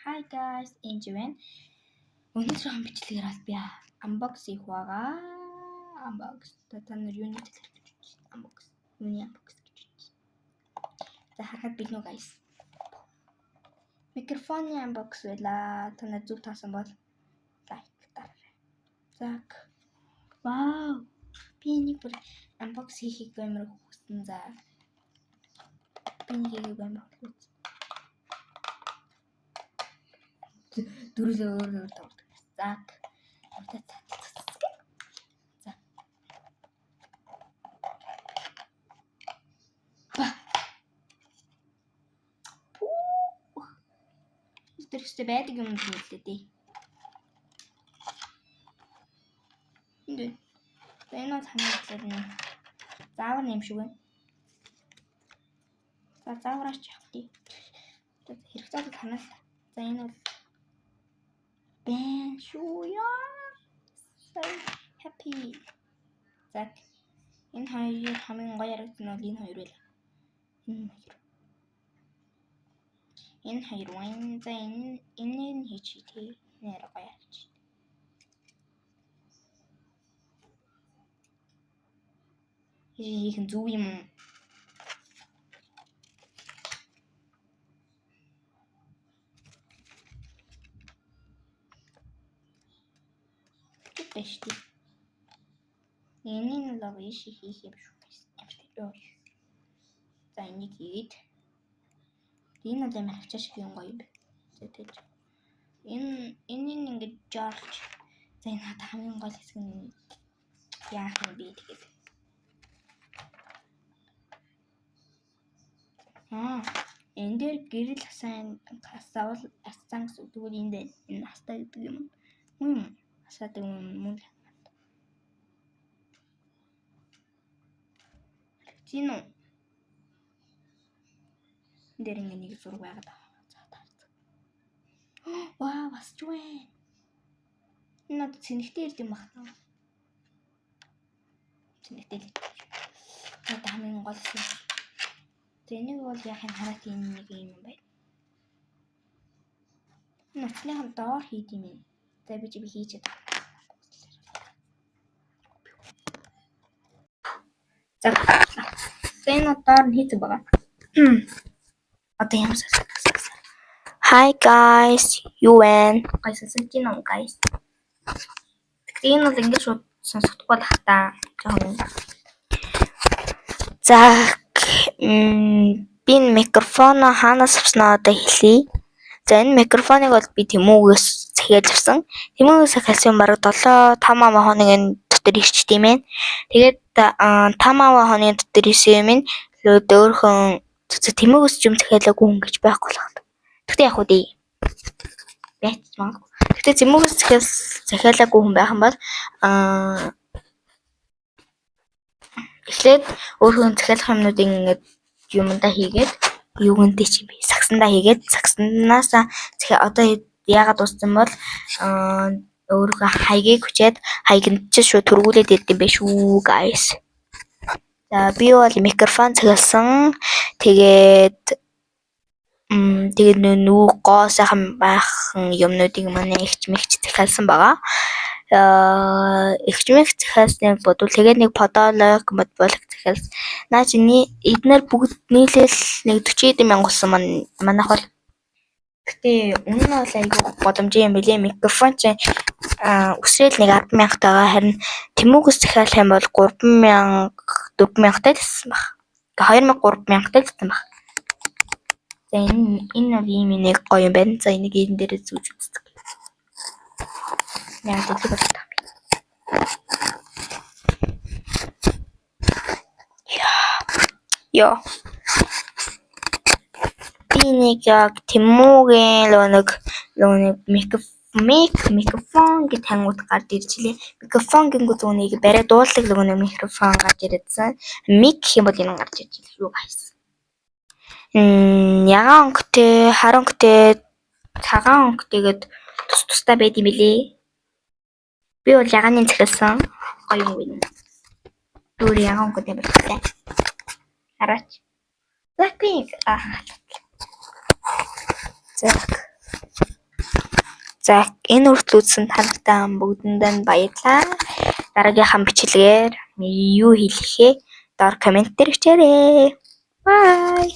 Hi guys, энэ байна. Өнөөдөр бичлэгээр аль би unbox хийх байгаа. Unbox. Та нар юуны unbox. Юуны unbox гэж байна. За харахад би нөө guys. Микрофоны unbox байла. Та нар зүг таасан бол лайк дараарай. Так. Вау. Би нэг бүр unbox хийхийг амар хүссэн. За. Би нэг амар хүссэн. Дөрөлөө өөр тавдаг. Зак. За. Тэрхтээ байдаг юм хэлээ дээ. Энд. Энэ хамаатай нь. Заавар юм шиг байна. За заавараач явах тий. Хэрэгтэй ханаа. За энэ бол бэн шүү яа. So happy. За энэ хоёр хамгийн гоё харагдсан бол энэ хоёр байл. Энэ хоёр вайн за энэ хийчих тий. Нэр гоё харагч. Ийхэн зүг юм. Бэшти. Энэ лав иши хийх юм шүү. Амттай. За энийг хийгээд энэ бол амар хавчаа шиг юм гоё юм. За тэгж. Энэ ингэж жарч. За энэ хата хамгийн гол хэсэг нь яах юм бэ тэгээд. Энэ дээр гэрэл асан хасаавал асан гэсэн үг. Тэгвэл энэ хастаа гэдэг юм. Хасаад юм мөн. Чино. Дээр нэг зураг байгаад байна. За таарсан. Вау, бас ч вэ. Энэ цэнэгтэй ирд юм байна. Цэнэгтэй л. Одоо хамгийн гол юм. Тэнийг бол яах юм хараад энэ нэг юм байна. Ноцныхан доор хийд юм. За би хийж чадах. За энэ доор хийдэг байгаа. Одоо юм сайн. Hi guys, юу вэ? Гайсасан чинь юм guys. Тэгээд энэ бол ингэж шууд сонсохдохгүй л хата. За би микрофон хаанаас авснаа одоо хэлье. За энэ микрофоныг бол би Тэмүүгээс захиалж авсан. Тэмүүгээс захиалсан бараг 7-5 хоног дотор ирчтэй юм байна. Тэгээд 5 хоног дотор ирсэн юм өөрхөн Тэмүүгээс юм захиалаагүй хүн гэж байхгүй л байна. Тэгтээ яг үгүй. Бэт магадгүй. Тэгтээ Тэмүүгээс захиалаагүй хүн байх юм бол эхлээд өөрхөн захиалах юмнуудыг ингээд юмдаа хийгээд юугэнтэй чи би сагсандаа хийгээд сагсанаас одоо яагаад дууссан бол өөрийнхөө хаягийг хүчээд хаяг нь ч шууд төргүүлээд ирдэм байх шүү guys. За би бол микрофон цагаалсан. Тэгээд нүү гоо сайхан байхан юмнуудыг манай ихч мэгч захиалсан байгаа. Ихч мэгч захиалсан бодвол тэгээд нэг подолог модболог захиалсан. Наа чи эднэр бүгд нийлээл нэг 40,000 болсон манайх бол. Гэтэ үнэн нь бол айгүй боломжтой юм билээ. Микрофон чинь өсрэл нэг 10,000 тага харин Тэмүүгээс захиалах юм бол 3,000 4,000 таг гэсэн баг. 2,000 3,000 таг гэсэн баг. За энэ бол ийм нэг гоё юм байна. За энийг энэ дээрээ зүүж үздэг. Яа гэдэг вэ? Яа. Би нэг яг Тэмүүгийн нэг микрофон гэж тангууд гард иржлээ. Микрофон гингүү зүүнийг барай дуулдаг нэг микрофон гарч ирсэн. Мик гэх юм бол энэ гарч ирж байна шүү guys. Ягаан өнгөтэй, хар өнгөтэй, цагаан өнгөтэйгээд тустай байд юм билээ. Би бол ягааны захиалсан. Гоё юм байна. Өөр ягаан өнгөтэй байна. Хараач. Blackpink. За. За энэ хүртэл үзсэн та нартай бүгдэндээ нь баярлалаа. Дараагийнхаа бичлэгээр юу хэлэхээ доор комент дээр бичээрэй. Bye.